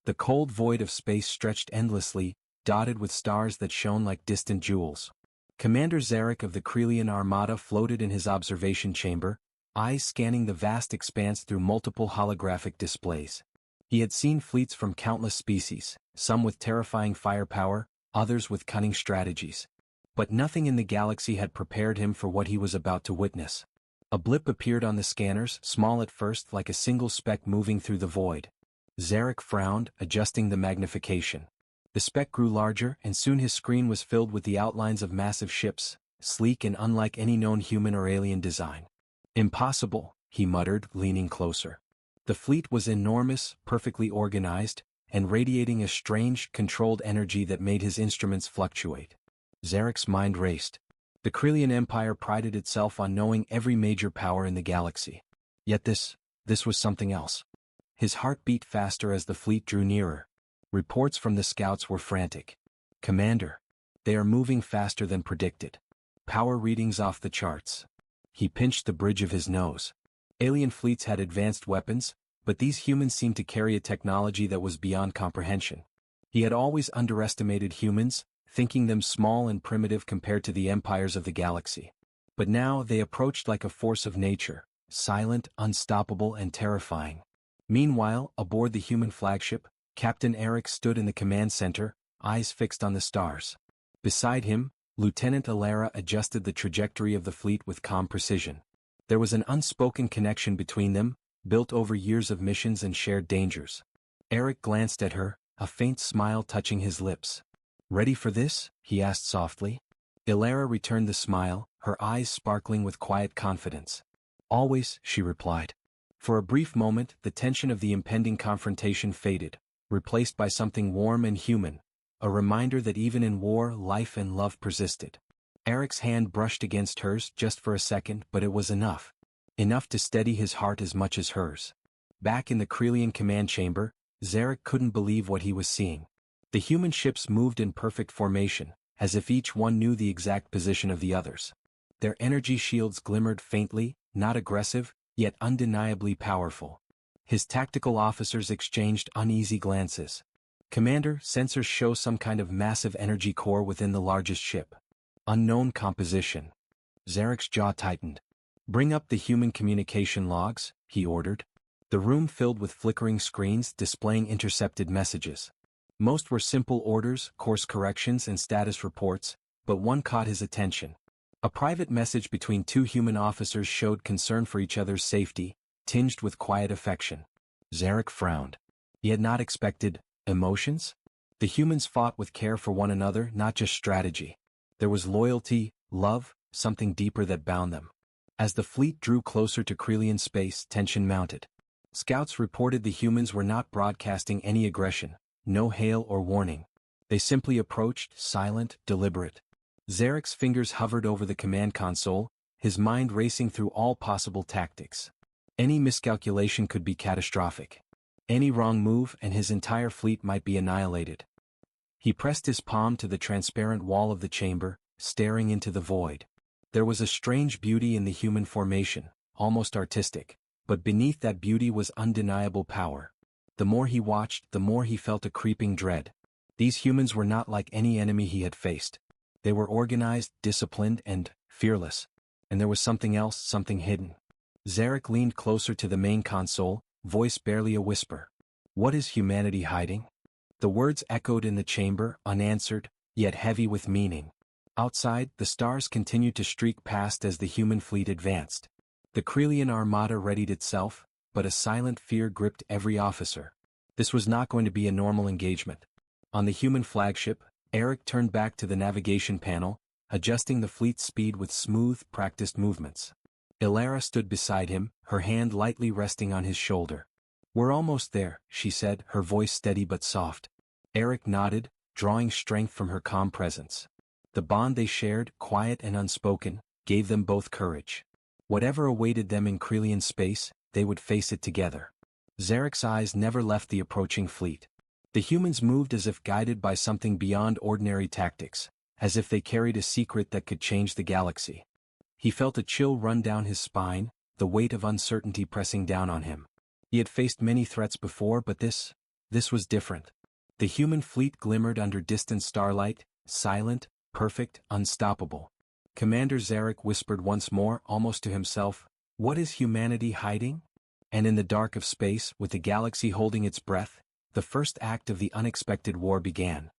The cold void of space stretched endlessly, dotted with stars that shone like distant jewels. Commander Zarek of the Krelian Armada floated in his observation chamber, eyes scanning the vast expanse through multiple holographic displays. He had seen fleets from countless species, some with terrifying firepower, others with cunning strategies. But nothing in the galaxy had prepared him for what he was about to witness. A blip appeared on the scanners, small at first like a single speck moving through the void. Zarek frowned, adjusting the magnification. The speck grew larger, and soon his screen was filled with the outlines of massive ships, sleek and unlike any known human or alien design. "Impossible," he muttered, leaning closer. The fleet was enormous, perfectly organized, and radiating a strange, controlled energy that made his instruments fluctuate. Zarek's mind raced. The Krelian Empire prided itself on knowing every major power in the galaxy. Yet this was something else. His heart beat faster as the fleet drew nearer. Reports from the scouts were frantic. "Commander, they are moving faster than predicted. Power readings off the charts." He pinched the bridge of his nose. Alien fleets had advanced weapons, but these humans seemed to carry a technology that was beyond comprehension. He had always underestimated humans, thinking them small and primitive compared to the empires of the galaxy. But now they approached like a force of nature, silent, unstoppable, and terrifying. Meanwhile, aboard the human flagship, Captain Eric stood in the command center, eyes fixed on the stars. Beside him, Lieutenant Alara adjusted the trajectory of the fleet with calm precision. There was an unspoken connection between them, built over years of missions and shared dangers. Eric glanced at her, a faint smile touching his lips. "Ready for this?" he asked softly. Alara returned the smile, her eyes sparkling with quiet confidence. "Always," she replied. For a brief moment, the tension of the impending confrontation faded, replaced by something warm and human, a reminder that even in war, life and love persisted. Eric's hand brushed against hers just for a second, but it was enough. Enough to steady his heart as much as hers. Back in the Krelian command chamber, Zarek couldn't believe what he was seeing. The human ships moved in perfect formation, as if each one knew the exact position of the others. Their energy shields glimmered faintly, not aggressive, yet undeniably powerful. His tactical officers exchanged uneasy glances. "Commander, sensors show some kind of massive energy core within the largest ship. Unknown composition." Zarek's jaw tightened. "Bring up the human communication logs," he ordered. The room filled with flickering screens displaying intercepted messages. Most were simple orders, course corrections, and status reports, but one caught his attention. A private message between two human officers showed concern for each other's safety, tinged with quiet affection. Zarek frowned. He had not expected emotions. The humans fought with care for one another, not just strategy. There was loyalty, love, something deeper that bound them. As the fleet drew closer to Krelian space, tension mounted. Scouts reported the humans were not broadcasting any aggression, no hail or warning. They simply approached, silent, deliberate. Zarek's fingers hovered over the command console, his mind racing through all possible tactics. Any miscalculation could be catastrophic. Any wrong move and his entire fleet might be annihilated. He pressed his palm to the transparent wall of the chamber, staring into the void. There was a strange beauty in the human formation, almost artistic, but beneath that beauty was undeniable power. The more he watched, the more he felt a creeping dread. These humans were not like any enemy he had faced. They were organized, disciplined, and fearless. And there was something else, something hidden. Zarek leaned closer to the main console, voice barely a whisper. "What is humanity hiding?" The words echoed in the chamber, unanswered, yet heavy with meaning. Outside, the stars continued to streak past as the human fleet advanced. The Krelian Armada readied itself, but a silent fear gripped every officer. This was not going to be a normal engagement. On the human flagship, Eric turned back to the navigation panel, adjusting the fleet's speed with smooth, practiced movements. Alara stood beside him, her hand lightly resting on his shoulder. "We're almost there," she said, her voice steady but soft. Eric nodded, drawing strength from her calm presence. The bond they shared, quiet and unspoken, gave them both courage. Whatever awaited them in Krelian space, they would face it together. Zarek's eyes never left the approaching fleet. The humans moved as if guided by something beyond ordinary tactics, as if they carried a secret that could change the galaxy. He felt a chill run down his spine, the weight of uncertainty pressing down on him. He had faced many threats before, but this This was different. The human fleet glimmered under distant starlight, silent, perfect, unstoppable. Commander Zarek whispered once more, almost to himself, "What is humanity hiding?" And in the dark of space, with the galaxy holding its breath, the first act of the unexpected war began.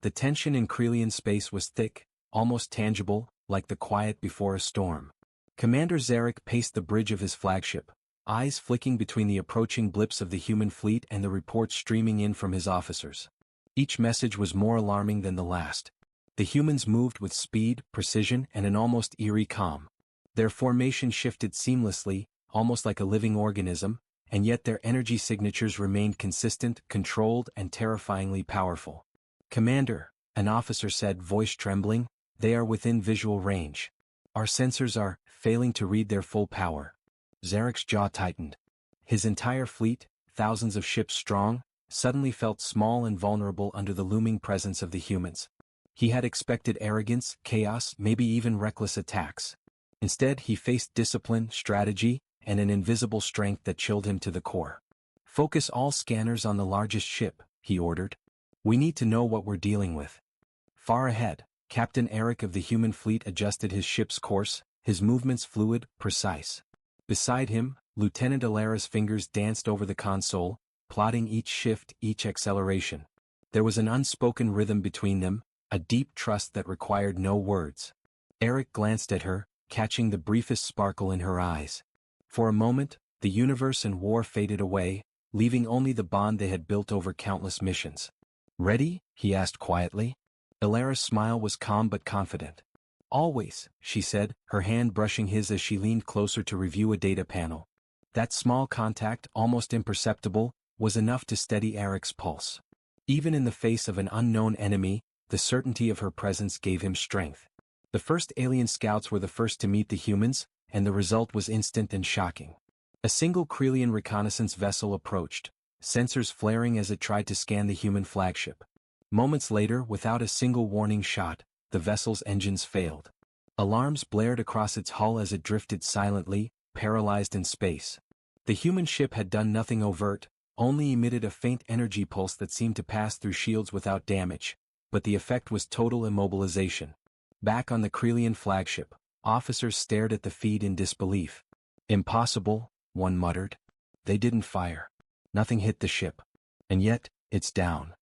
The tension in Krelian space was thick, almost tangible, like the quiet before a storm. Commander Zarek paced the bridge of his flagship, eyes flicking between the approaching blips of the human fleet and the reports streaming in from his officers. Each message was more alarming than the last. The humans moved with speed, precision, and an almost eerie calm. Their formation shifted seamlessly, almost like a living organism, and yet their energy signatures remained consistent, controlled, and terrifyingly powerful. "Commander," an officer said, voice trembling, "they are within visual range. Our sensors are failing to read their full power." Zarek's jaw tightened. His entire fleet, thousands of ships strong, suddenly felt small and vulnerable under the looming presence of the humans. He had expected arrogance, chaos, maybe even reckless attacks. Instead, he faced discipline, strategy, and an invisible strength that chilled him to the core. "Focus all scanners on the largest ship," he ordered. "We need to know what we're dealing with." Far ahead, Captain Eric of the human fleet adjusted his ship's course, his movements fluid, precise. Beside him, Lieutenant Alara's fingers danced over the console, plotting each shift, each acceleration. There was an unspoken rhythm between them, a deep trust that required no words. Eric glanced at her, catching the briefest sparkle in her eyes. For a moment, the universe and war faded away, leaving only the bond they had built over countless missions. "Ready?" he asked quietly. Alara's smile was calm but confident. "Always," she said, her hand brushing his as she leaned closer to review a data panel. That small contact, almost imperceptible, was enough to steady Eric's pulse. Even in the face of an unknown enemy, the certainty of her presence gave him strength. The first alien scouts were the first to meet the humans, and the result was instant and shocking. A single Krelian reconnaissance vessel approached, sensors flaring as it tried to scan the human flagship. Moments later, without a single warning shot, the vessel's engines failed. Alarms blared across its hull as it drifted silently, paralyzed in space. The human ship had done nothing overt, only emitted a faint energy pulse that seemed to pass through shields without damage, but the effect was total immobilization. Back on the Krelian flagship, officers stared at the feed in disbelief. "Impossible," one muttered. "They didn't fire. Nothing hit the ship. And yet, it's down."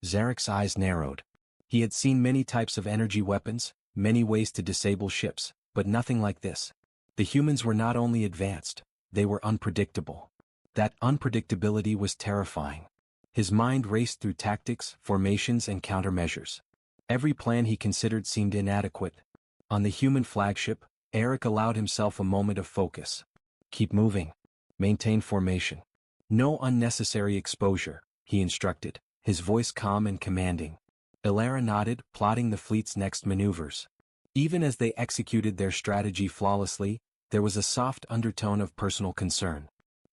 Zarek's eyes narrowed. He had seen many types of energy weapons, many ways to disable ships, but nothing like this. The humans were not only advanced, they were unpredictable. That unpredictability was terrifying. His mind raced through tactics, formations, and countermeasures. Every plan he considered seemed inadequate. On the human flagship, Eric allowed himself a moment of focus. "Keep moving. Maintain formation. No unnecessary exposure," he instructed, his voice calm and commanding. Alara nodded, plotting the fleet's next maneuvers. Even as they executed their strategy flawlessly, there was a soft undertone of personal concern.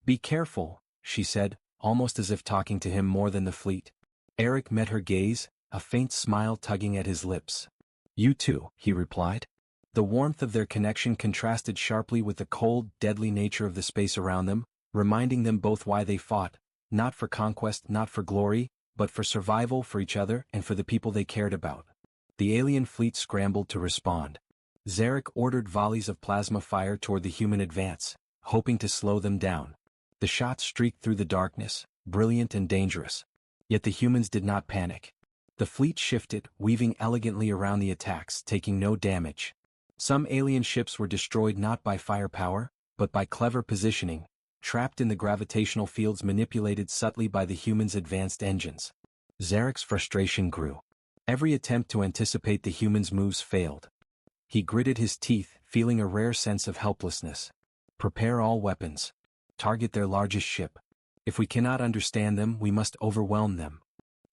"Be careful," she said, almost as if talking to him more than the fleet. Eric met her gaze, a faint smile tugging at his lips. "You too," he replied. The warmth of their connection contrasted sharply with the cold, deadly nature of the space around them, reminding them both why they fought, not for conquest, not for glory, but for survival, for each other, and for the people they cared about. The alien fleet scrambled to respond. Zarek ordered volleys of plasma fire toward the human advance, hoping to slow them down. The shots streaked through the darkness, brilliant and dangerous. Yet the humans did not panic. The fleet shifted, weaving elegantly around the attacks, taking no damage. Some alien ships were destroyed not by firepower, but by clever positioning, trapped in the gravitational fields manipulated subtly by the humans' advanced engines. Zarek's frustration grew. Every attempt to anticipate the humans' moves failed. He gritted his teeth, feeling a rare sense of helplessness. "Prepare all weapons. Target their largest ship. If we cannot understand them, we must overwhelm them."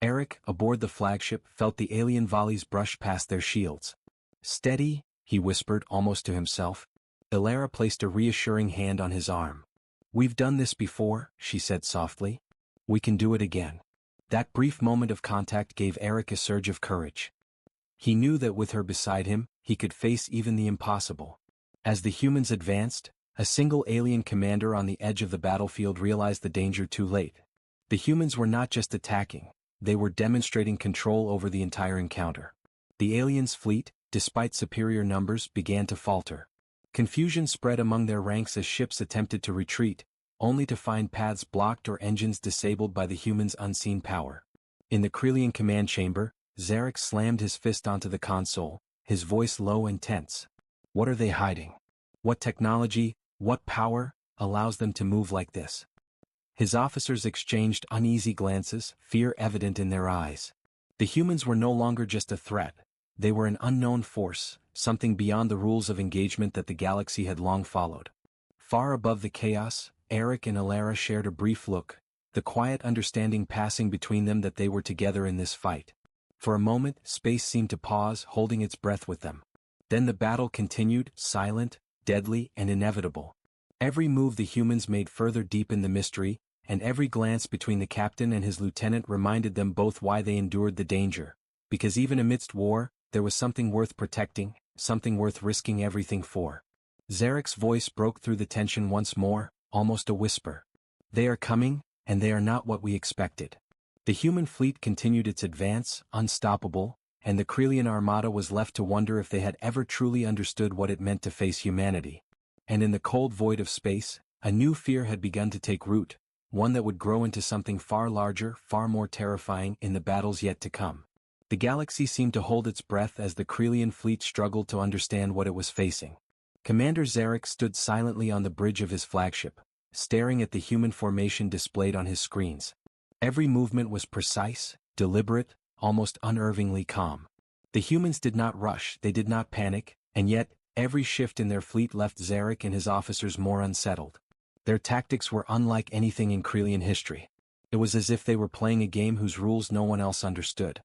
Eric, aboard the flagship, felt the alien volleys brush past their shields. "Steady," he whispered almost to himself. Alara placed a reassuring hand on his arm. "We've done this before," she said softly. "We can do it again." That brief moment of contact gave Eric a surge of courage. He knew that with her beside him, he could face even the impossible. As the humans advanced, a single alien commander on the edge of the battlefield realized the danger too late. The humans were not just attacking, they were demonstrating control over the entire encounter. The aliens' fleet, despite superior numbers, began to falter. Confusion spread among their ranks as ships attempted to retreat, only to find paths blocked or engines disabled by the humans' unseen power. In the Krelian command chamber, Zarek slammed his fist onto the console, his voice low and tense. What are they hiding? What technology, what power, allows them to move like this? His officers exchanged uneasy glances, fear evident in their eyes. The humans were no longer just a threat. They were an unknown force, something beyond the rules of engagement that the galaxy had long followed. Far above the chaos, Eric and Alara shared a brief look, the quiet understanding passing between them that they were together in this fight. For a moment, space seemed to pause, holding its breath with them. Then the battle continued, silent, deadly, and inevitable. Every move the humans made further deepened the mystery, and every glance between the captain and his lieutenant reminded them both why they endured the danger. Because even amidst war, there was something worth protecting, something worth risking everything for. Zarek's voice broke through the tension once more, almost a whisper. They are coming, and they are not what we expected. The human fleet continued its advance, unstoppable, and the Krelian armada was left to wonder if they had ever truly understood what it meant to face humanity. And in the cold void of space, a new fear had begun to take root, one that would grow into something far larger, far more terrifying in the battles yet to come. The galaxy seemed to hold its breath as the Krelian fleet struggled to understand what it was facing. Commander Zarek stood silently on the bridge of his flagship, staring at the human formation displayed on his screens. Every movement was precise, deliberate, almost unnervingly calm. The humans did not rush, they did not panic, and yet, every shift in their fleet left Zarek and his officers more unsettled. Their tactics were unlike anything in Krelian history. It was as if they were playing a game whose rules no one else understood.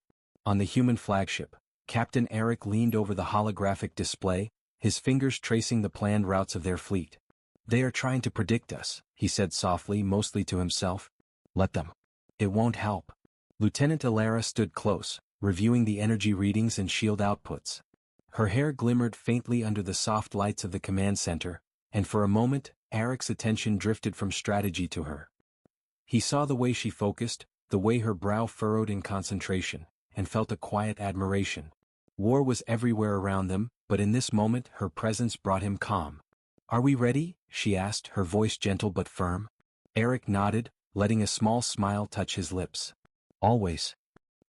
On the human flagship, Captain Eric leaned over the holographic display, his fingers tracing the planned routes of their fleet. They are trying to predict us, he said softly, mostly to himself. Let them. It won't help. Lieutenant Alara stood close, reviewing the energy readings and shield outputs. Her hair glimmered faintly under the soft lights of the command center, and for a moment, Eric's attention drifted from strategy to her. He saw the way she focused, the way her brow furrowed in concentration, and felt a quiet admiration. War was everywhere around them, but in this moment her presence brought him calm. Are we ready? She asked, her voice gentle but firm. Eric nodded, letting a small smile touch his lips. Always.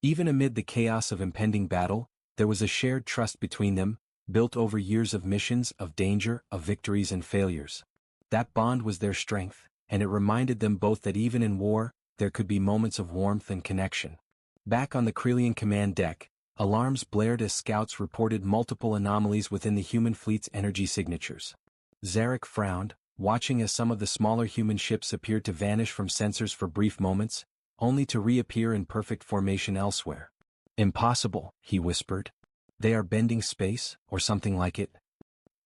Even amid the chaos of impending battle, there was a shared trust between them, built over years of missions, of danger, of victories and failures. That bond was their strength, and it reminded them both that even in war, there could be moments of warmth and connection. Back on the Krelian command deck, alarms blared as scouts reported multiple anomalies within the human fleet's energy signatures. Zarek frowned, watching as some of the smaller human ships appeared to vanish from sensors for brief moments, only to reappear in perfect formation elsewhere. Impossible, he whispered. They are bending space, or something like it.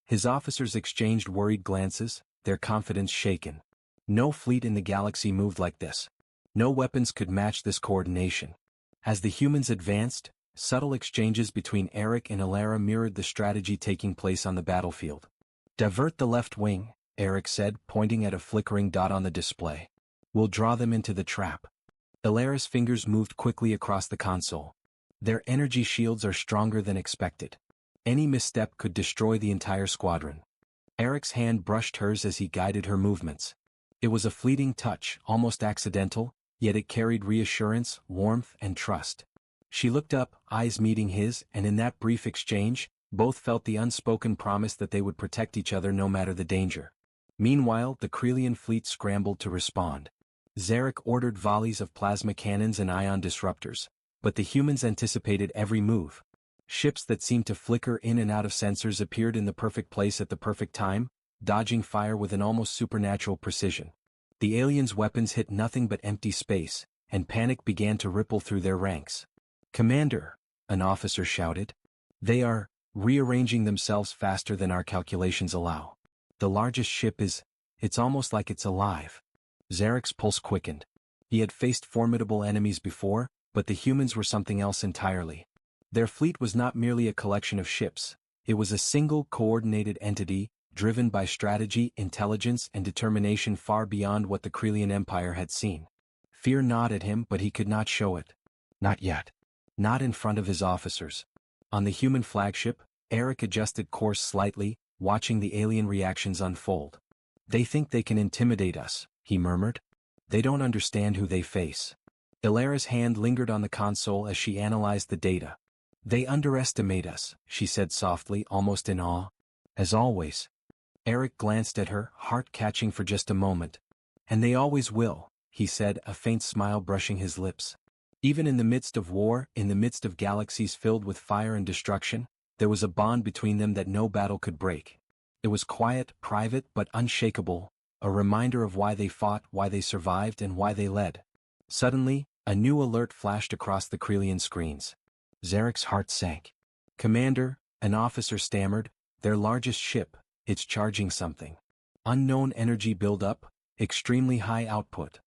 His officers exchanged worried glances, their confidence shaken. No fleet in the galaxy moved like this. No weapons could match this coordination. As the humans advanced, subtle exchanges between Eric and Alara mirrored the strategy taking place on the battlefield. Divert the left wing, Eric said, pointing at a flickering dot on the display. We'll draw them into the trap. Alara's fingers moved quickly across the console. Their energy shields are stronger than expected. Any misstep could destroy the entire squadron. Eric's hand brushed hers as he guided her movements. It was a fleeting touch, almost accidental, yet it carried reassurance, warmth, and trust. She looked up, eyes meeting his, and in that brief exchange, both felt the unspoken promise that they would protect each other no matter the danger. Meanwhile, the Krelian fleet scrambled to respond. Zarek ordered volleys of plasma cannons and ion disruptors, but the humans anticipated every move. Ships that seemed to flicker in and out of sensors appeared in the perfect place at the perfect time, dodging fire with an almost supernatural precision. The aliens' weapons hit nothing but empty space, and panic began to ripple through their ranks. Commander, an officer shouted. They are rearranging themselves faster than our calculations allow. The largest ship it's almost like it's alive. Zarek's pulse quickened. He had faced formidable enemies before, but the humans were something else entirely. Their fleet was not merely a collection of ships. It was a single coordinated entity, driven by strategy, intelligence, and determination far beyond what the Krelian Empire had seen. Fear gnawed at him, but he could not show it. Not yet. Not in front of his officers. On the human flagship, Eric adjusted course slightly, watching the alien reactions unfold. They think they can intimidate us, he murmured. They don't understand who they face. Ilara's hand lingered on the console as she analyzed the data. They underestimate us, she said softly, almost in awe. As always. Eric glanced at her, heart catching for just a moment. And they always will, he said, a faint smile brushing his lips. Even in the midst of war, in the midst of galaxies filled with fire and destruction, there was a bond between them that no battle could break. It was quiet, private, but unshakable, a reminder of why they fought, why they survived, and why they led. Suddenly, a new alert flashed across the Krelian screens. Zarek's heart sank. Commander, an officer stammered, their largest ship, it's charging something. Unknown energy buildup, extremely high output.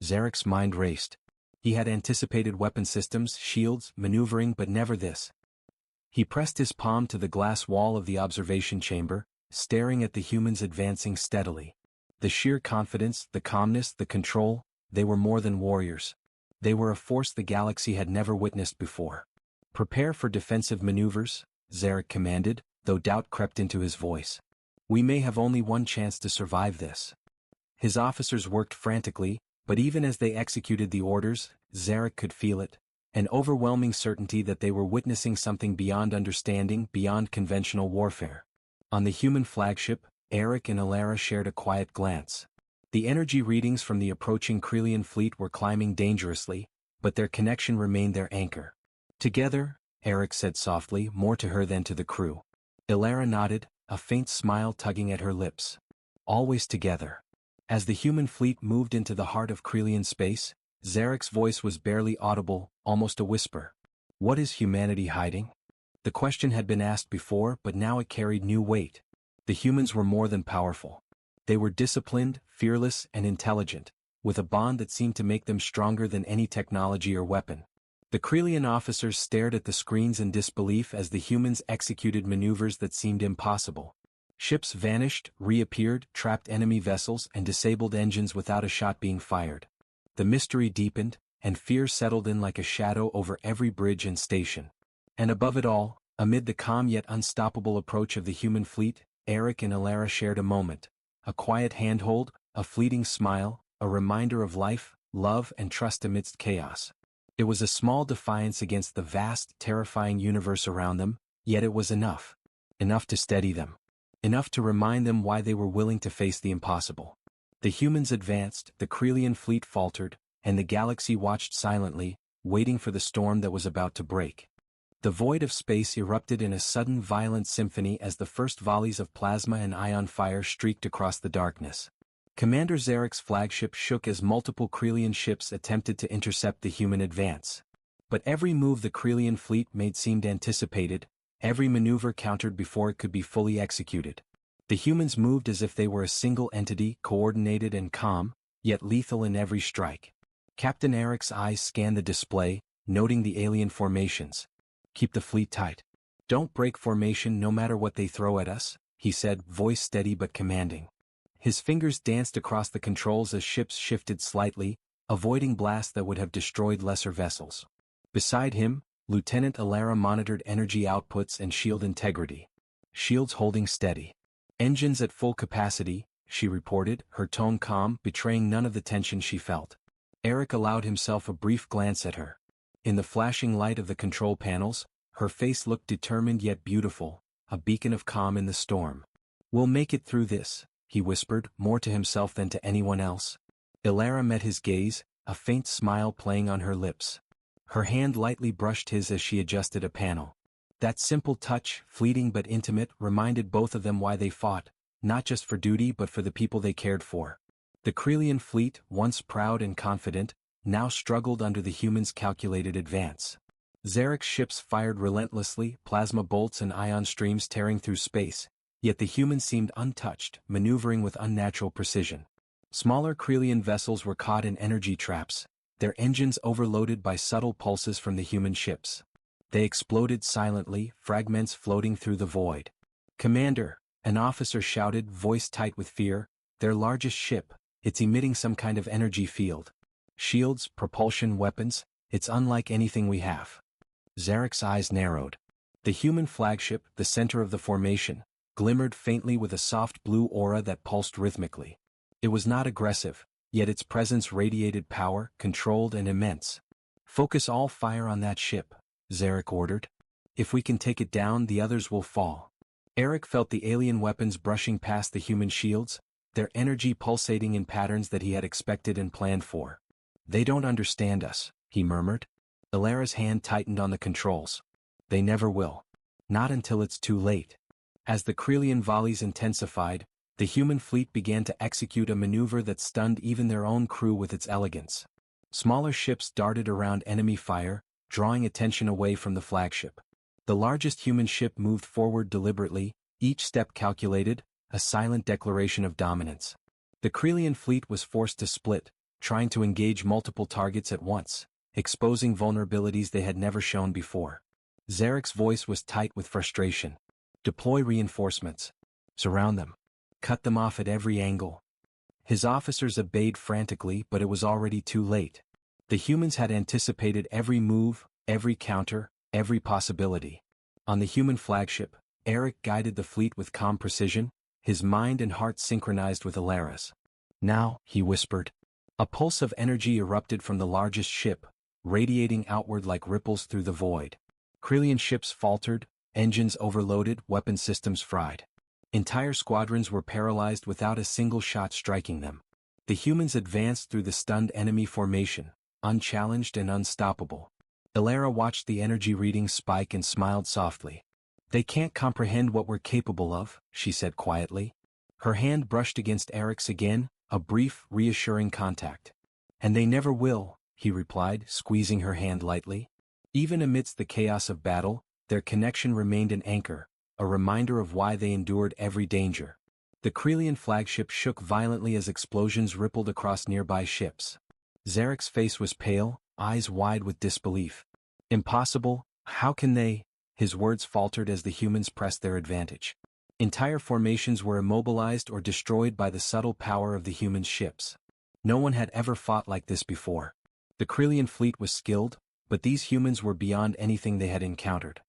Zarek's mind raced. He had anticipated weapon systems, shields, maneuvering, but never this. He pressed his palm to the glass wall of the observation chamber, staring at the humans advancing steadily. The sheer confidence, the calmness, the control, they were more than warriors. They were a force the galaxy had never witnessed before. Prepare for defensive maneuvers, Zarek commanded, though doubt crept into his voice. We may have only one chance to survive this. His officers worked frantically, but even as they executed the orders, Zarek could feel it. An overwhelming certainty that they were witnessing something beyond understanding, beyond conventional warfare. On the human flagship, Eric and Ilara shared a quiet glance. The energy readings from the approaching Krelian fleet were climbing dangerously, but their connection remained their anchor. Together, Eric said softly, more to her than to the crew. Ilara nodded, a faint smile tugging at her lips. Always together. As the human fleet moved into the heart of Krelian space, Zarek's voice was barely audible, almost a whisper. What is humanity hiding? The question had been asked before, but now it carried new weight. The humans were more than powerful. They were disciplined, fearless, and intelligent, with a bond that seemed to make them stronger than any technology or weapon. The Krelian officers stared at the screens in disbelief as the humans executed maneuvers that seemed impossible. Ships vanished, reappeared, trapped enemy vessels, and disabled engines without a shot being fired. The mystery deepened, and fear settled in like a shadow over every bridge and station. And above it all, amid the calm yet unstoppable approach of the human fleet, Eric and Ilara shared a moment. A quiet handhold, a fleeting smile, a reminder of life, love, and trust amidst chaos. It was a small defiance against the vast, terrifying universe around them, yet it was enough. Enough to steady them. Enough to remind them why they were willing to face the impossible. The humans advanced, the Krelian fleet faltered, and the galaxy watched silently, waiting for the storm that was about to break. The void of space erupted in a sudden violent symphony as the first volleys of plasma and ion fire streaked across the darkness. Commander Zarek's flagship shook as multiple Krelian ships attempted to intercept the human advance. But every move the Krelian fleet made seemed anticipated, every maneuver countered before it could be fully executed. The humans moved as if they were a single entity, coordinated and calm, yet lethal in every strike. Captain Eric's eyes scanned the display, noting the alien formations. Keep the fleet tight. Don't break formation no matter what they throw at us, he said, voice steady but commanding. His fingers danced across the controls as ships shifted slightly, avoiding blasts that would have destroyed lesser vessels. Beside him, Lieutenant Ilara monitored energy outputs and shield integrity. Shields holding steady. Engines at full capacity, she reported, her tone calm, betraying none of the tension she felt. Eric allowed himself a brief glance at her. In the flashing light of the control panels, her face looked determined yet beautiful, a beacon of calm in the storm. We'll make it through this, he whispered, more to himself than to anyone else. Ilara met his gaze, a faint smile playing on her lips. Her hand lightly brushed his as she adjusted a panel. That simple touch, fleeting but intimate, reminded both of them why they fought, not just for duty but for the people they cared for. The Krelian fleet, once proud and confident, now struggled under the humans' calculated advance. Zarek's ships fired relentlessly, plasma bolts and ion streams tearing through space, yet the humans seemed untouched, maneuvering with unnatural precision. Smaller Krelian vessels were caught in energy traps, their engines overloaded by subtle pulses from the human ships. They exploded silently, fragments floating through the void. Commander, an officer shouted, voice tight with fear, their largest ship, it's emitting some kind of energy field. Shields, propulsion, weapons, it's unlike anything we have. Zarek's eyes narrowed. The human flagship, the center of the formation, glimmered faintly with a soft blue aura that pulsed rhythmically. It was not aggressive, yet its presence radiated power, controlled and immense. Focus all fire on that ship, Zarek ordered. If we can take it down, the others will fall. Eric felt the alien weapons brushing past the human shields, their energy pulsating in patterns that he had expected and planned for. They don't understand us, he murmured. Alara's hand tightened on the controls. They never will. Not until it's too late. As the Krelian volleys intensified, the human fleet began to execute a maneuver that stunned even their own crew with its elegance. Smaller ships darted around enemy fire, drawing attention away from the flagship. The largest human ship moved forward deliberately, each step calculated, a silent declaration of dominance. The Krelian fleet was forced to split, trying to engage multiple targets at once, exposing vulnerabilities they had never shown before. Zarek's voice was tight with frustration. Deploy reinforcements. Surround them. Cut them off at every angle. His officers obeyed frantically, but it was already too late. The humans had anticipated every move, every counter, every possibility. On the human flagship, Eric guided the fleet with calm precision, his mind and heart synchronized with Alara's. Now, he whispered. A pulse of energy erupted from the largest ship, radiating outward like ripples through the void. Krelian ships faltered, engines overloaded, weapon systems fried. Entire squadrons were paralyzed without a single shot striking them. The humans advanced through the stunned enemy formation, unchallenged and unstoppable. Alara watched the energy readings spike and smiled softly. They can't comprehend what we're capable of, she said quietly. Her hand brushed against Eric's again, a brief, reassuring contact. And they never will, he replied, squeezing her hand lightly. Even amidst the chaos of battle, their connection remained an anchor, a reminder of why they endured every danger. The Krelian flagship shook violently as explosions rippled across nearby ships. Zarek's face was pale, eyes wide with disbelief. Impossible, how can they? His words faltered as the humans pressed their advantage. Entire formations were immobilized or destroyed by the subtle power of the human ships. No one had ever fought like this before. The Krelian fleet was skilled, but these humans were beyond anything they had encountered.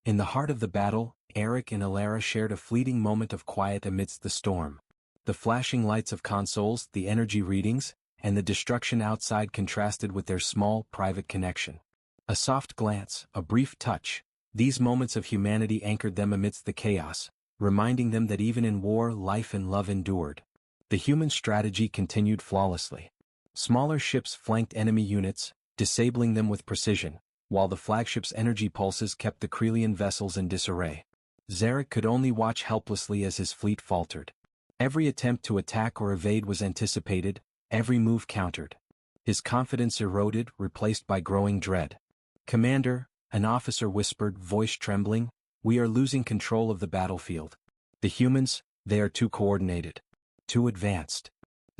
In the heart of the battle, Eric and Alara shared a fleeting moment of quiet amidst the storm. The flashing lights of consoles, the energy readings, and the destruction outside contrasted with their small, private connection. A soft glance, a brief touch, these moments of humanity anchored them amidst the chaos, reminding them that even in war, life and love endured. The human strategy continued flawlessly. Smaller ships flanked enemy units, disabling them with precision, while the flagship's energy pulses kept the Krelian vessels in disarray. Zarek could only watch helplessly as his fleet faltered. Every attempt to attack or evade was anticipated, every move countered. His confidence eroded, replaced by growing dread. "Commander," an officer whispered, voice trembling, "we are losing control of the battlefield. The humans, they are too coordinated. Too advanced."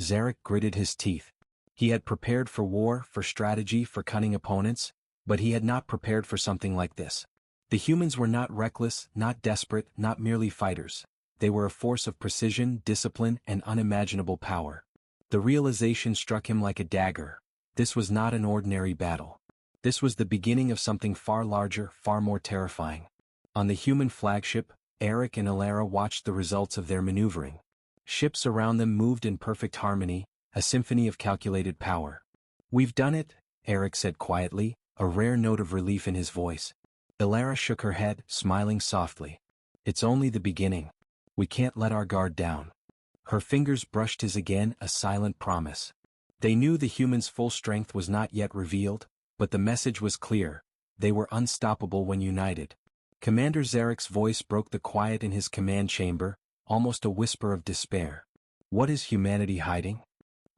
Zarek gritted his teeth. He had prepared for war, for strategy, for cunning opponents, but he had not prepared for something like this. The humans were not reckless, not desperate, not merely fighters. They were a force of precision, discipline, and unimaginable power. The realization struck him like a dagger. This was not an ordinary battle. This was the beginning of something far larger, far more terrifying. On the human flagship, Eric and Alara watched the results of their maneuvering. Ships around them moved in perfect harmony, a symphony of calculated power. "We've done it," Eric said quietly, a rare note of relief in his voice. Alara shook her head, smiling softly. "It's only the beginning. We can't let our guard down." Her fingers brushed his again, a silent promise. They knew the humans' full strength was not yet revealed, but the message was clear. They were unstoppable when united. Commander Zarek's voice broke the quiet in his command chamber, almost a whisper of despair. "What is humanity hiding?"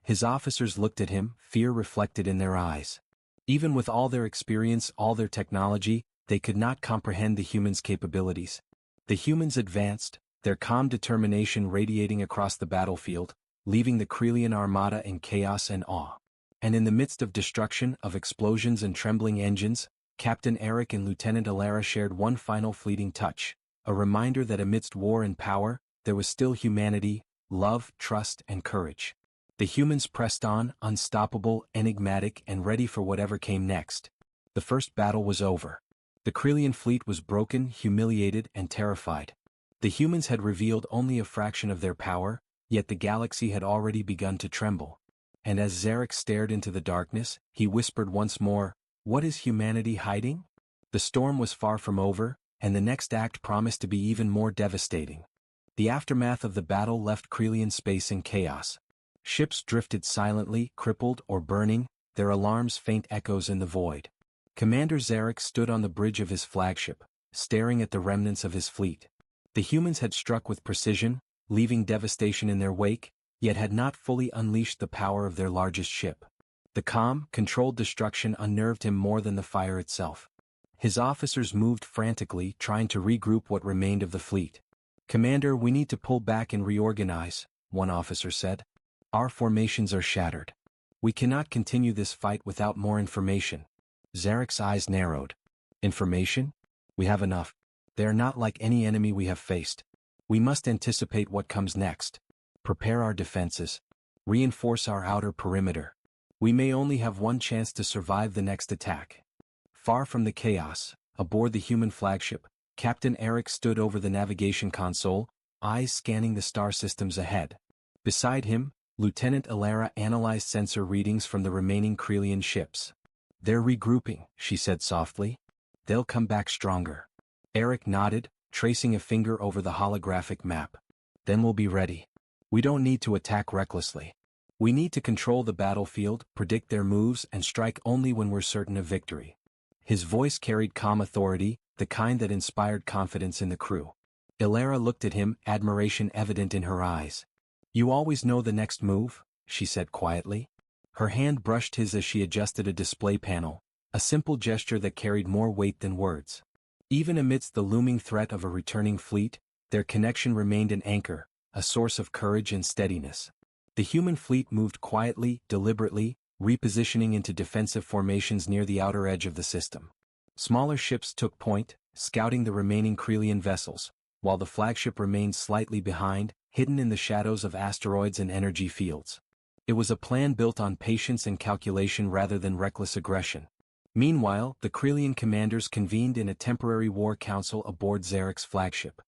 His officers looked at him, fear reflected in their eyes. Even with all their experience, all their technology, they could not comprehend the humans' capabilities. The humans advanced, their calm determination radiating across the battlefield, leaving the Krelian armada in chaos and awe. And in the midst of destruction, of explosions and trembling engines, Captain Eric and Lieutenant Alara shared one final fleeting touch, a reminder that amidst war and power, there was still humanity, love, trust, and courage. The humans pressed on, unstoppable, enigmatic, and ready for whatever came next. The first battle was over. The Krelian fleet was broken, humiliated, and terrified. The humans had revealed only a fraction of their power, yet the galaxy had already begun to tremble. And as Zarek stared into the darkness, he whispered once more, "What is humanity hiding?" The storm was far from over, and the next act promised to be even more devastating. The aftermath of the battle left Krelian space in chaos. Ships drifted silently, crippled or burning, their alarms faint echoes in the void. Commander Zarek stood on the bridge of his flagship, staring at the remnants of his fleet. The humans had struck with precision, leaving devastation in their wake, yet had not fully unleashed the power of their largest ship. The calm, controlled destruction unnerved him more than the fire itself. His officers moved frantically, trying to regroup what remained of the fleet. "Commander, we need to pull back and reorganize," one officer said. "Our formations are shattered. We cannot continue this fight without more information." Zarek's eyes narrowed. "Information? We have enough. They are not like any enemy we have faced. We must anticipate what comes next. Prepare our defenses. Reinforce our outer perimeter. We may only have one chance to survive the next attack." Far from the chaos, aboard the human flagship, Captain Eric stood over the navigation console, eyes scanning the star systems ahead. Beside him, Lieutenant Alara analyzed sensor readings from the remaining Krelian ships. "They're regrouping," she said softly. "They'll come back stronger." Eric nodded, tracing a finger over the holographic map. "Then we'll be ready. We don't need to attack recklessly. We need to control the battlefield, predict their moves, and strike only when we're certain of victory." His voice carried calm authority, the kind that inspired confidence in the crew. Alara looked at him, admiration evident in her eyes. "You always know the next move?" she said quietly. Her hand brushed his as she adjusted a display panel, a simple gesture that carried more weight than words. Even amidst the looming threat of a returning fleet, their connection remained an anchor, a source of courage and steadiness. The human fleet moved quietly, deliberately, repositioning into defensive formations near the outer edge of the system. Smaller ships took point, scouting the remaining Krelian vessels, while the flagship remained slightly behind, hidden in the shadows of asteroids and energy fields. It was a plan built on patience and calculation rather than reckless aggression. Meanwhile, the Krelian commanders convened in a temporary war council aboard Zarek's flagship.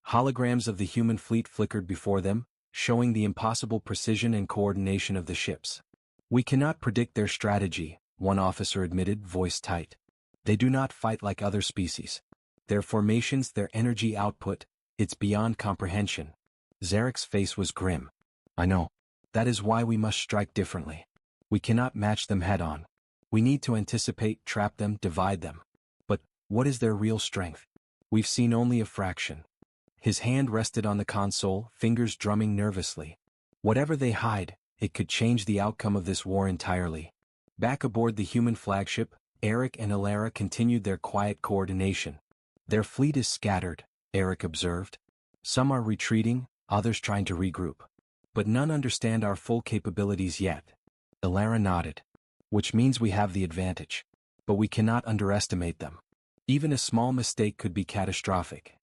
Holograms of the human fleet flickered before them, showing the impossible precision and coordination of the ships. "We cannot predict their strategy," one officer admitted, voice tight. "They do not fight like other species. Their formations, their energy output, it's beyond comprehension." Zarek's face was grim. "I know. That is why we must strike differently. We cannot match them head-on. We need to anticipate, trap them, divide them. But what is their real strength? We've seen only a fraction." His hand rested on the console, fingers drumming nervously. "Whatever they hide, it could change the outcome of this war entirely." Back aboard the human flagship, Eric and Alara continued their quiet coordination. "Their fleet is scattered," Eric observed. "Some are retreating, others trying to regroup. But none understand our full capabilities yet." Alara nodded. "Which means we have the advantage. But we cannot underestimate them. Even a small mistake could be catastrophic."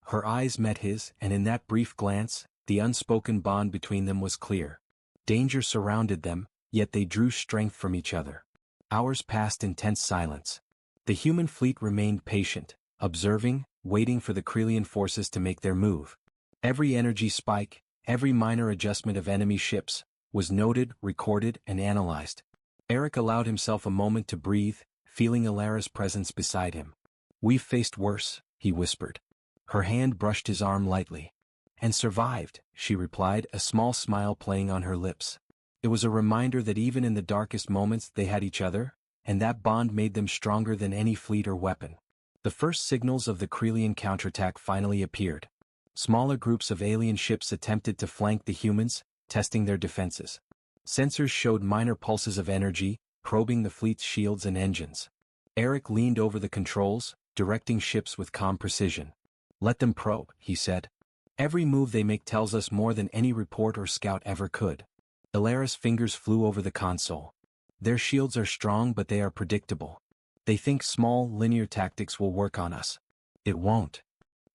Her eyes met his, and in that brief glance, the unspoken bond between them was clear. Danger surrounded them, yet they drew strength from each other. Hours passed in tense silence. The human fleet remained patient, observing, waiting for the Krelian forces to make their move. Every energy spike, every minor adjustment of enemy ships, was noted, recorded, and analyzed. Eric allowed himself a moment to breathe, feeling Alara's presence beside him. "We've faced worse," he whispered. Her hand brushed his arm lightly. "And survived," she replied, a small smile playing on her lips. It was a reminder that even in the darkest moments they had each other, and that bond made them stronger than any fleet or weapon. The first signals of the Krelian counterattack finally appeared. Smaller groups of alien ships attempted to flank the humans, testing their defenses. Sensors showed minor pulses of energy, probing the fleet's shields and engines. Eric leaned over the controls, directing ships with calm precision. "Let them probe," he said. "Every move they make tells us more than any report or scout ever could." Alara's fingers flew over the console. "Their shields are strong, but they are predictable. They think small, linear tactics will work on us. It won't."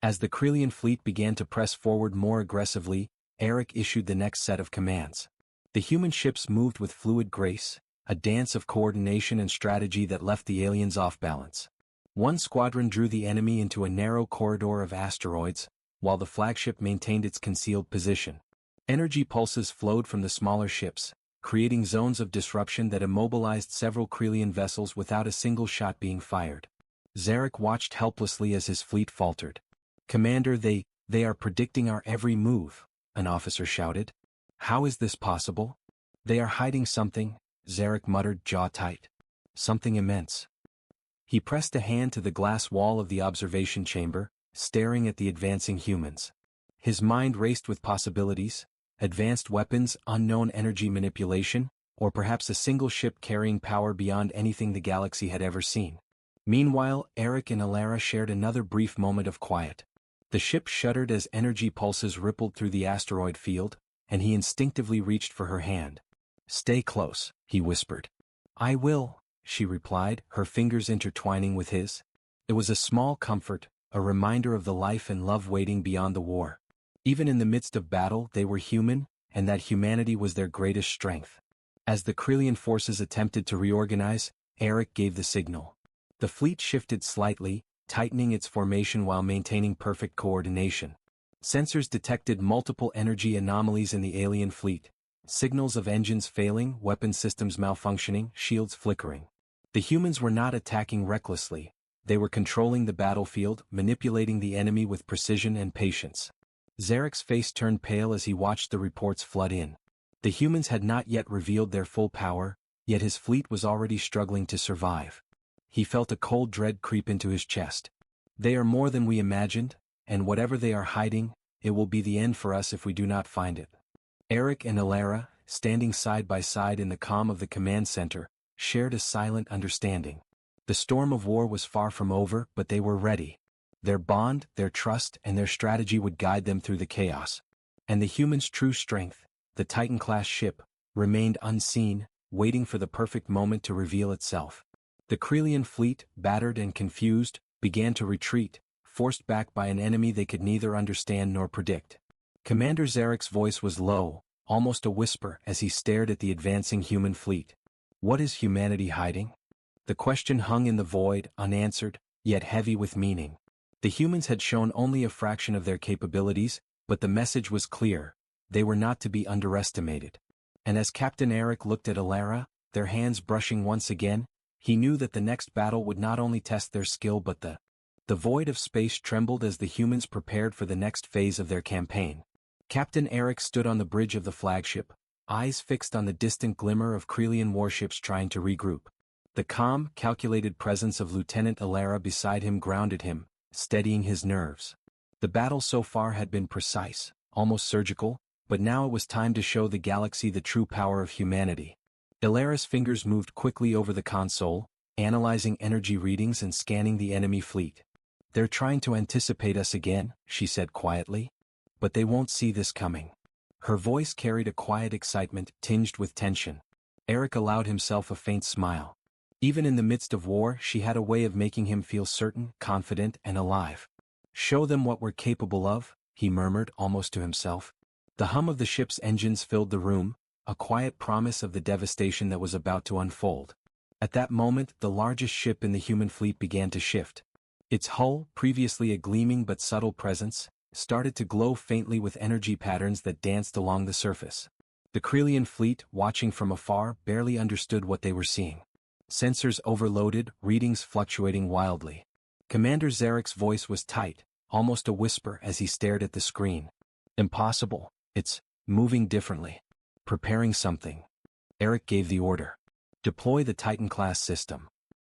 As the Krelian fleet began to press forward more aggressively, Eric issued the next set of commands. The human ships moved with fluid grace, a dance of coordination and strategy that left the aliens off balance. One squadron drew the enemy into a narrow corridor of asteroids, while the flagship maintained its concealed position. Energy pulses flowed from the smaller ships, creating zones of disruption that immobilized several Krelian vessels without a single shot being fired. Zarek watched helplessly as his fleet faltered. "Commander, they are predicting our every move," an officer shouted. "How is this possible?" "They are hiding something," Zarek muttered, jaw tight. "Something immense." He pressed a hand to the glass wall of the observation chamber, staring at the advancing humans. His mind raced with possibilities: advanced weapons, unknown energy manipulation, or perhaps a single ship carrying power beyond anything the galaxy had ever seen. Meanwhile, Eric and Alara shared another brief moment of quiet. The ship shuddered as energy pulses rippled through the asteroid field, and he instinctively reached for her hand. "Stay close," he whispered. "I will," she replied, her fingers intertwining with his. It was a small comfort, a reminder of the life and love waiting beyond the war. Even in the midst of battle, they were human, and that humanity was their greatest strength. As the Krelian forces attempted to reorganize, Eric gave the signal. The fleet shifted slightly, tightening its formation while maintaining perfect coordination. Sensors detected multiple energy anomalies in the alien fleet: signals of engines failing, weapon systems malfunctioning, shields flickering. The humans were not attacking recklessly. They were controlling the battlefield, manipulating the enemy with precision and patience. Zarek's face turned pale as he watched the reports flood in. The humans had not yet revealed their full power, yet his fleet was already struggling to survive. He felt a cold dread creep into his chest. "They are more than we imagined, and whatever they are hiding, it will be the end for us if we do not find it." Eric and Alara, standing side by side in the calm of the command center, shared a silent understanding. The storm of war was far from over, but they were ready. Their bond, their trust, and their strategy would guide them through the chaos. And the humans' true strength, the Titan-class ship, remained unseen, waiting for the perfect moment to reveal itself. The Krelian fleet, battered and confused, began to retreat, forced back by an enemy they could neither understand nor predict. Commander Zarek's voice was low, almost a whisper, as he stared at the advancing human fleet. "What is humanity hiding?" The question hung in the void, unanswered, yet heavy with meaning. The humans had shown only a fraction of their capabilities, but the message was clear: they were not to be underestimated. And as Captain Eric looked at Alara, their hands brushing once again, he knew that the next battle would not only test their skill but the void of space trembled as the humans prepared for the next phase of their campaign. Captain Eric stood on the bridge of the flagship, eyes fixed on the distant glimmer of Krelian warships trying to regroup. The calm, calculated presence of Lieutenant Alara beside him grounded him, steadying his nerves. The battle so far had been precise, almost surgical, but now it was time to show the galaxy the true power of humanity. Alara's fingers moved quickly over the console, analyzing energy readings and scanning the enemy fleet. "They're trying to anticipate us again," she said quietly. "But they won't see this coming." Her voice carried a quiet excitement tinged with tension. Eric allowed himself a faint smile. Even in the midst of war, she had a way of making him feel certain, confident, and alive. "Show them what we're capable of," he murmured, almost to himself. The hum of the ship's engines filled the room, a quiet promise of the devastation that was about to unfold. At that moment, the largest ship in the human fleet began to shift. Its hull, previously a gleaming but subtle presence, started to glow faintly with energy patterns that danced along the surface. The Krelian fleet, watching from afar, barely understood what they were seeing. Sensors overloaded, readings fluctuating wildly. Commander Zarek's voice was tight, almost a whisper as he stared at the screen. "Impossible. It's moving differently. Preparing something." Eric gave the order. "Deploy the Titan-class system."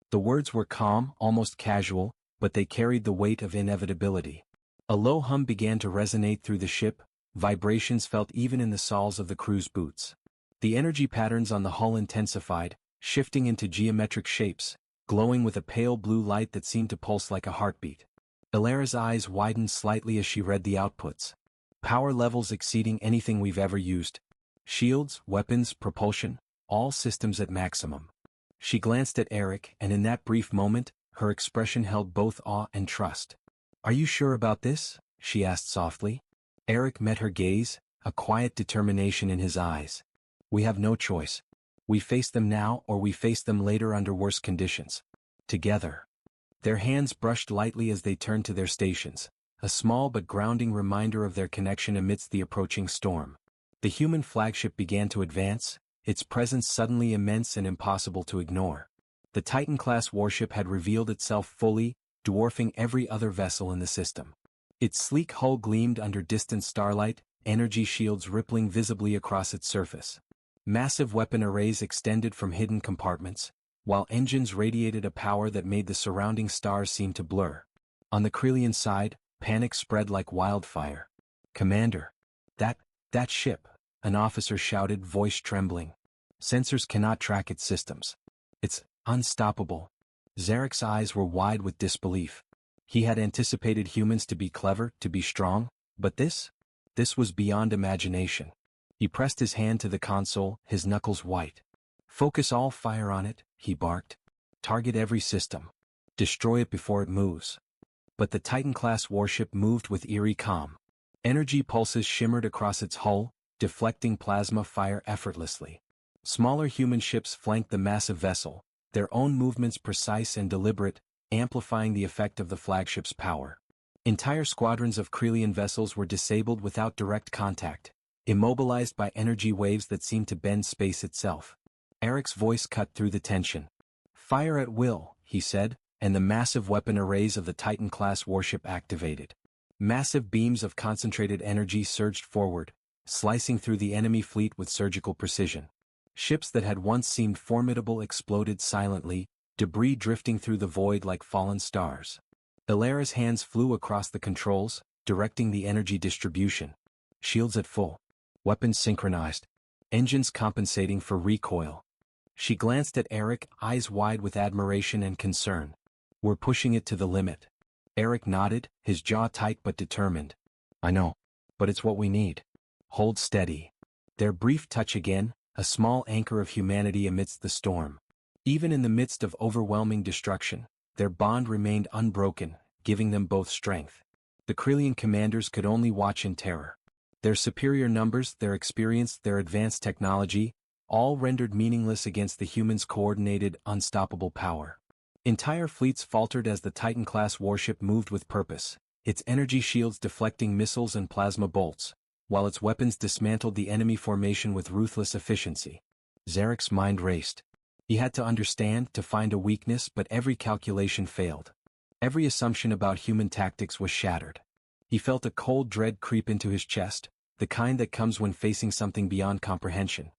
The words were calm, almost casual, but they carried the weight of inevitability. A low hum began to resonate through the ship, vibrations felt even in the soles of the crew's boots. The energy patterns on the hull intensified, shifting into geometric shapes, glowing with a pale blue light that seemed to pulse like a heartbeat. Alara's eyes widened slightly as she read the outputs. "Power levels exceeding anything we've ever used. Shields, weapons, propulsion, all systems at maximum." She glanced at Eric, and in that brief moment, her expression held both awe and trust. "Are you sure about this?" she asked softly. Eric met her gaze, a quiet determination in his eyes. We have no choice. We face them now or we face them later under worse conditions. Together. Their hands brushed lightly as they turned to their stations, a small but grounding reminder of their connection amidst the approaching storm. The human flagship began to advance, its presence suddenly immense and impossible to ignore. The Titan-class warship had revealed itself fully, dwarfing every other vessel in the system. Its sleek hull gleamed under distant starlight, energy shields rippling visibly across its surface. Massive weapon arrays extended from hidden compartments, while engines radiated a power that made the surrounding stars seem to blur. On the Krelian side, panic spread like wildfire. "Commander! That ship!" an officer shouted, voice trembling. "Sensors cannot track its systems. It's unstoppable." Zarek's eyes were wide with disbelief. He had anticipated humans to be clever, to be strong, but this was beyond imagination. He pressed his hand to the console, his knuckles white. "Focus all fire on it," he barked. "Target every system. Destroy it before it moves." But the Titan-class warship moved with eerie calm. Energy pulses shimmered across its hull, deflecting plasma fire effortlessly. Smaller human ships flanked the massive vessel, their own movements precise and deliberate, amplifying the effect of the flagship's power. Entire squadrons of Krelian vessels were disabled without direct contact, immobilized by energy waves that seemed to bend space itself. Eric's voice cut through the tension. "Fire at will," he said, and the massive weapon arrays of the Titan-class warship activated. Massive beams of concentrated energy surged forward, slicing through the enemy fleet with surgical precision. Ships that had once seemed formidable exploded silently, debris drifting through the void like fallen stars. Ilara's hands flew across the controls, directing the energy distribution. Shields at full. Weapons synchronized. Engines compensating for recoil. She glanced at Eric, eyes wide with admiration and concern. "We're pushing it to the limit." Eric nodded, his jaw tight but determined. "I know. But it's what we need. Hold steady." Their brief touch again, a small anchor of humanity amidst the storm. Even in the midst of overwhelming destruction, their bond remained unbroken, giving them both strength. The Krelian commanders could only watch in terror. Their superior numbers, their experience, their advanced technology, all rendered meaningless against the humans' coordinated, unstoppable power. Entire fleets faltered as the Titan-class warship moved with purpose, its energy shields deflecting missiles and plasma bolts, while its weapons dismantled the enemy formation with ruthless efficiency. Zarek's mind raced. He had to understand, to find a weakness, but every calculation failed. Every assumption about human tactics was shattered. He felt a cold dread creep into his chest, the kind that comes when facing something beyond comprehension.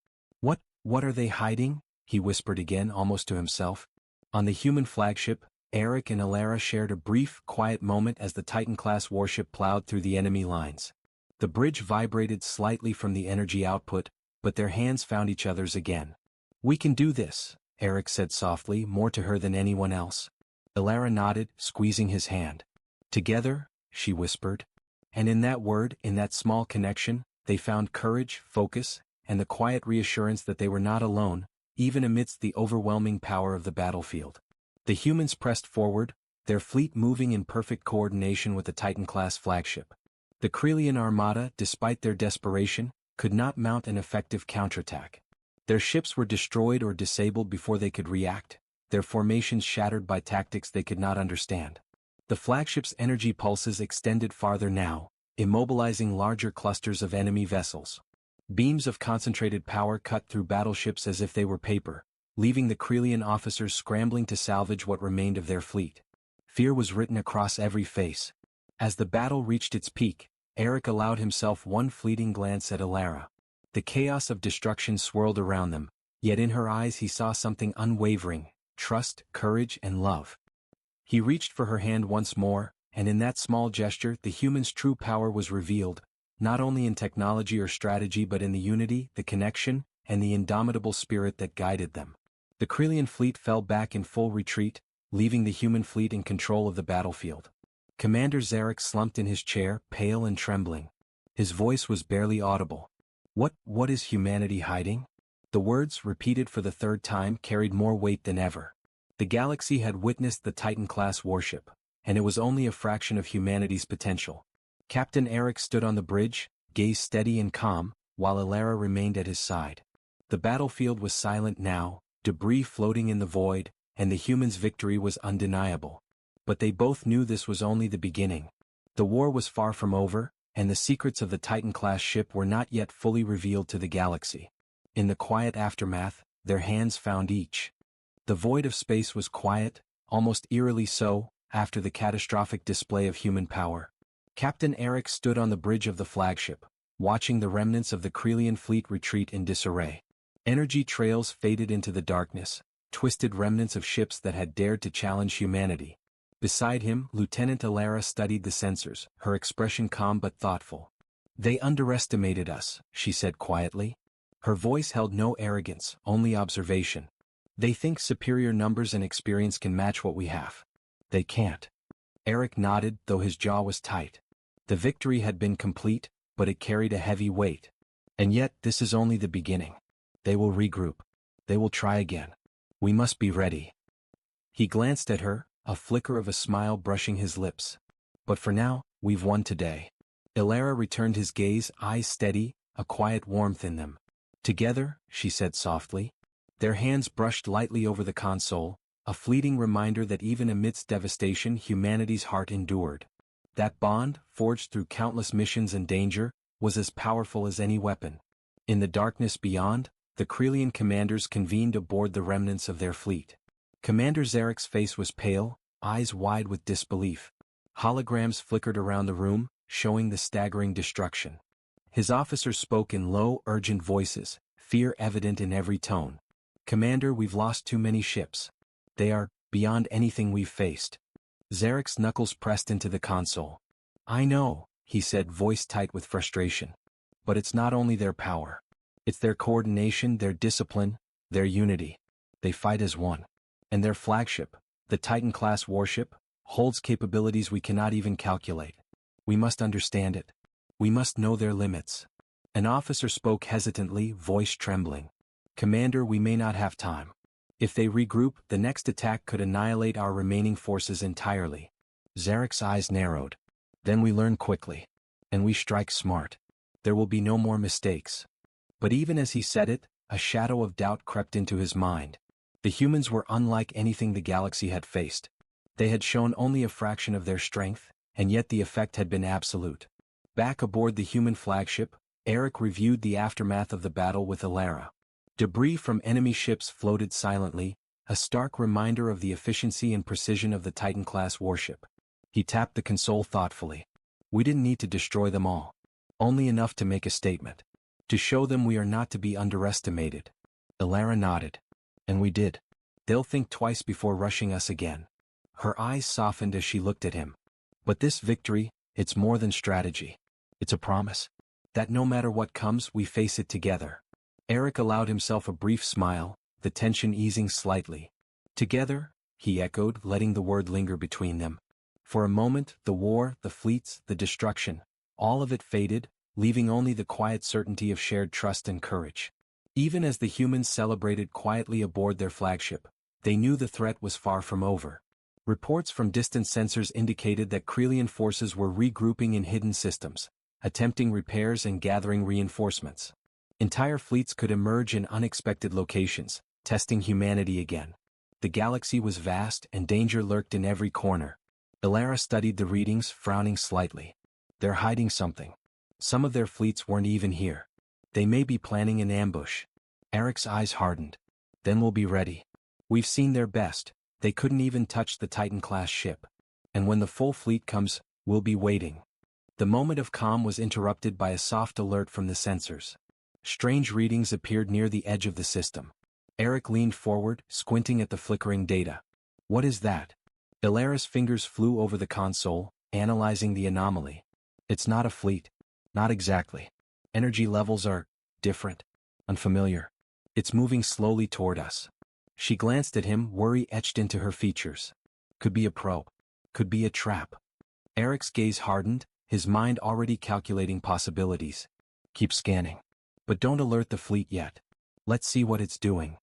What are they hiding?" he whispered again, almost to himself. On the human flagship, Eric and Ilara shared a brief, quiet moment as the Titan-class warship plowed through the enemy lines. The bridge vibrated slightly from the energy output, but their hands found each other's again. "We can do this," Eric said softly, more to her than anyone else. Ilara nodded, squeezing his hand. "Together," she whispered. And in that word, in that small connection, they found courage, focus, and the quiet reassurance that they were not alone, even amidst the overwhelming power of the battlefield. The humans pressed forward, their fleet moving in perfect coordination with the Titan-class flagship. The Krelian armada, despite their desperation, could not mount an effective counterattack. Their ships were destroyed or disabled before they could react, their formations shattered by tactics they could not understand. The flagship's energy pulses extended farther now, immobilizing larger clusters of enemy vessels. Beams of concentrated power cut through battleships as if they were paper, leaving the Krelian officers scrambling to salvage what remained of their fleet. Fear was written across every face. As the battle reached its peak, Eric allowed himself one fleeting glance at Ilara. The chaos of destruction swirled around them, yet in her eyes he saw something unwavering: trust, courage, and love. He reached for her hand once more, and in that small gesture the human's true power was revealed, not only in technology or strategy but in the unity, the connection, and the indomitable spirit that guided them. The Krelian fleet fell back in full retreat, leaving the human fleet in control of the battlefield. Commander Zarek slumped in his chair, pale and trembling. His voice was barely audible. What is humanity hiding?" The words, repeated for the third time, carried more weight than ever. The galaxy had witnessed the Titan-class warship, and it was only a fraction of humanity's potential. Captain Eric stood on the bridge, gaze steady and calm, while Ilara remained at his side. The battlefield was silent now, debris floating in the void, and the humans' victory was undeniable. But they both knew this was only the beginning. The war was far from over, and the secrets of the Titan-class ship were not yet fully revealed to the galaxy. In the quiet aftermath, their hands found each. The void of space was quiet, almost eerily so, after the catastrophic display of human power. Captain Eric stood on the bridge of the flagship, watching the remnants of the Krelian fleet retreat in disarray. Energy trails faded into the darkness, twisted remnants of ships that had dared to challenge humanity. Beside him, Lieutenant Alara studied the sensors, her expression calm but thoughtful. "They underestimated us," she said quietly. Her voice held no arrogance, only observation. "They think superior numbers and experience can match what we have. They can't." Eric nodded, though his jaw was tight. The victory had been complete, but it carried a heavy weight. And yet, this is only the beginning. They will regroup. They will try again. We must be ready. He glanced at her, a flicker of a smile brushing his lips. "But for now, we've won today." Alara returned his gaze, eyes steady, a quiet warmth in them. "Together," she said softly. Their hands brushed lightly over the console, a fleeting reminder that even amidst devastation humanity's heart endured. That bond, forged through countless missions and danger, was as powerful as any weapon. In the darkness beyond, the Krelian commanders convened aboard the remnants of their fleet. Commander Zarek's face was pale, eyes wide with disbelief. Holograms flickered around the room, showing the staggering destruction. His officers spoke in low, urgent voices, fear evident in every tone. "Commander, we've lost too many ships. They are beyond anything we've faced." Zarek's knuckles pressed into the console. "I know," he said, voice tight with frustration. "But it's not only their power. It's their coordination, their discipline, their unity. They fight as one. And their flagship, the Titan-class warship, holds capabilities we cannot even calculate. We must understand it. We must know their limits." An officer spoke hesitantly, voice trembling. "Commander, we may not have time. If they regroup, the next attack could annihilate our remaining forces entirely." Zarek's eyes narrowed. "Then we learn quickly. And we strike smart. There will be no more mistakes." But even as he said it, a shadow of doubt crept into his mind. The humans were unlike anything the galaxy had faced. They had shown only a fraction of their strength, and yet the effect had been absolute. Back aboard the human flagship, Eric reviewed the aftermath of the battle with Alara. Debris from enemy ships floated silently, a stark reminder of the efficiency and precision of the Titan-class warship. He tapped the console thoughtfully. "We didn't need to destroy them all. Only enough to make a statement. To show them we are not to be underestimated." Alara nodded. "And we did. They'll think twice before rushing us again." Her eyes softened as she looked at him. "But this victory, it's more than strategy. It's a promise. That no matter what comes, we face it together." Eric allowed himself a brief smile, the tension easing slightly. "Together," he echoed, letting the word linger between them. For a moment, the war, the fleets, the destruction, all of it faded, leaving only the quiet certainty of shared trust and courage. Even as the humans celebrated quietly aboard their flagship, they knew the threat was far from over. Reports from distant sensors indicated that Krelian forces were regrouping in hidden systems, attempting repairs and gathering reinforcements. Entire fleets could emerge in unexpected locations, testing humanity again. The galaxy was vast and danger lurked in every corner. Alara studied the readings, frowning slightly. "They're hiding something. Some of their fleets weren't even here. They may be planning an ambush." Eric's eyes hardened. "Then we'll be ready. We've seen their best. They couldn't even touch the Titan-class ship. And when the full fleet comes, we'll be waiting." The moment of calm was interrupted by a soft alert from the sensors. Strange readings appeared near the edge of the system. Eric leaned forward, squinting at the flickering data. "What is that?" Alara's fingers flew over the console, analyzing the anomaly. "It's not a fleet. Not exactly. Energy levels are different, unfamiliar. It's moving slowly toward us." She glanced at him, worry etched into her features. Could be a probe. Could be a trap. Eric's gaze hardened, his mind already calculating possibilities. "Keep scanning. But don't alert the fleet yet. Let's see what it's doing."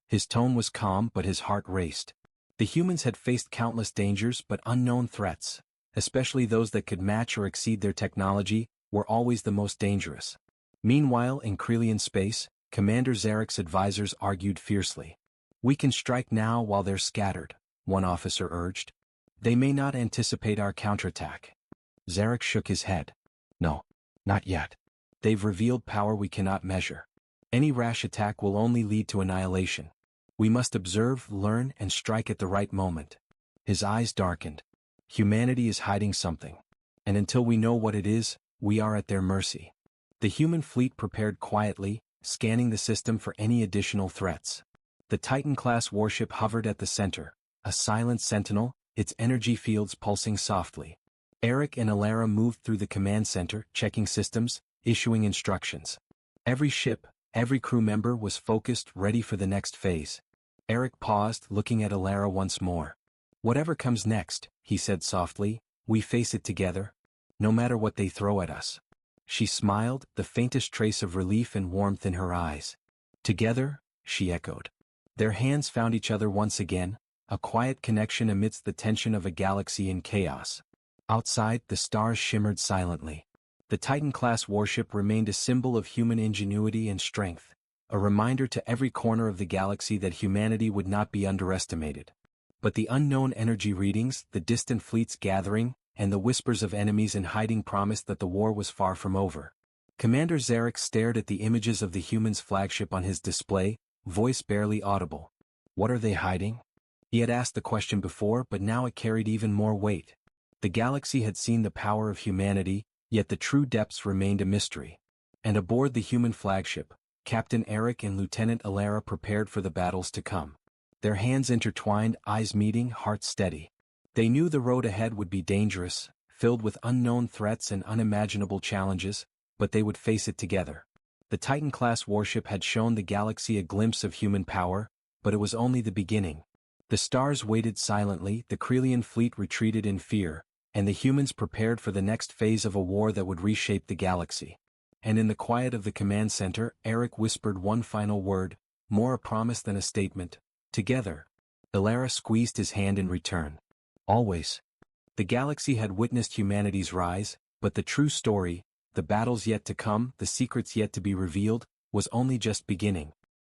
His tone was calm, but his heart raced. The humans had faced countless dangers, but unknown threats, especially those that could match or exceed their technology, were always the most dangerous. Meanwhile, in Krelian space, Commander Zarek's advisors argued fiercely. "We can strike now while they're scattered," one officer urged. "They may not anticipate our counterattack." Zarek shook his head. "No, not yet. They've revealed power we cannot measure. Any rash attack will only lead to annihilation. We must observe, learn, and strike at the right moment." His eyes darkened. "Humanity is hiding something. And until we know what it is, we are at their mercy." The human fleet prepared quietly, scanning the system for any additional threats. The Titan-class warship hovered at the center, a silent sentinel, its energy fields pulsing softly. Eric and Alara moved through the command center, checking systems, issuing instructions. Every ship, every crew member was focused, ready for the next phase. Eric paused, looking at Alara once more. "Whatever comes next," he said softly, "we face it together. No matter what they throw at us." She smiled, the faintest trace of relief and warmth in her eyes. "Together?" she echoed. Their hands found each other once again, a quiet connection amidst the tension of a galaxy in chaos. Outside, the stars shimmered silently. The Titan-class warship remained a symbol of human ingenuity and strength, a reminder to every corner of the galaxy that humanity would not be underestimated. But the unknown energy readings, the distant fleets gathering, and the whispers of enemies in hiding promised that the war was far from over. Commander Zarek stared at the images of the human's flagship on his display, voice barely audible. What are they hiding? He had asked the question before, but now it carried even more weight. The galaxy had seen the power of humanity, yet the true depths remained a mystery. And aboard the human flagship, Captain Eric and Lieutenant Alara prepared for the battles to come. Their hands intertwined, eyes meeting, hearts steady. They knew the road ahead would be dangerous, filled with unknown threats and unimaginable challenges, but they would face it together. The Titan-class warship had shown the galaxy a glimpse of human power, but it was only the beginning. The stars waited silently, the Krelian fleet retreated in fear, and the humans prepared for the next phase of a war that would reshape the galaxy. And in the quiet of the command center, Eric whispered one final word, more a promise than a statement: "Together." Alara squeezed his hand in return. "Always." The galaxy had witnessed humanity's rise, but the true story, the battles yet to come, the secrets yet to be revealed, was only just beginning.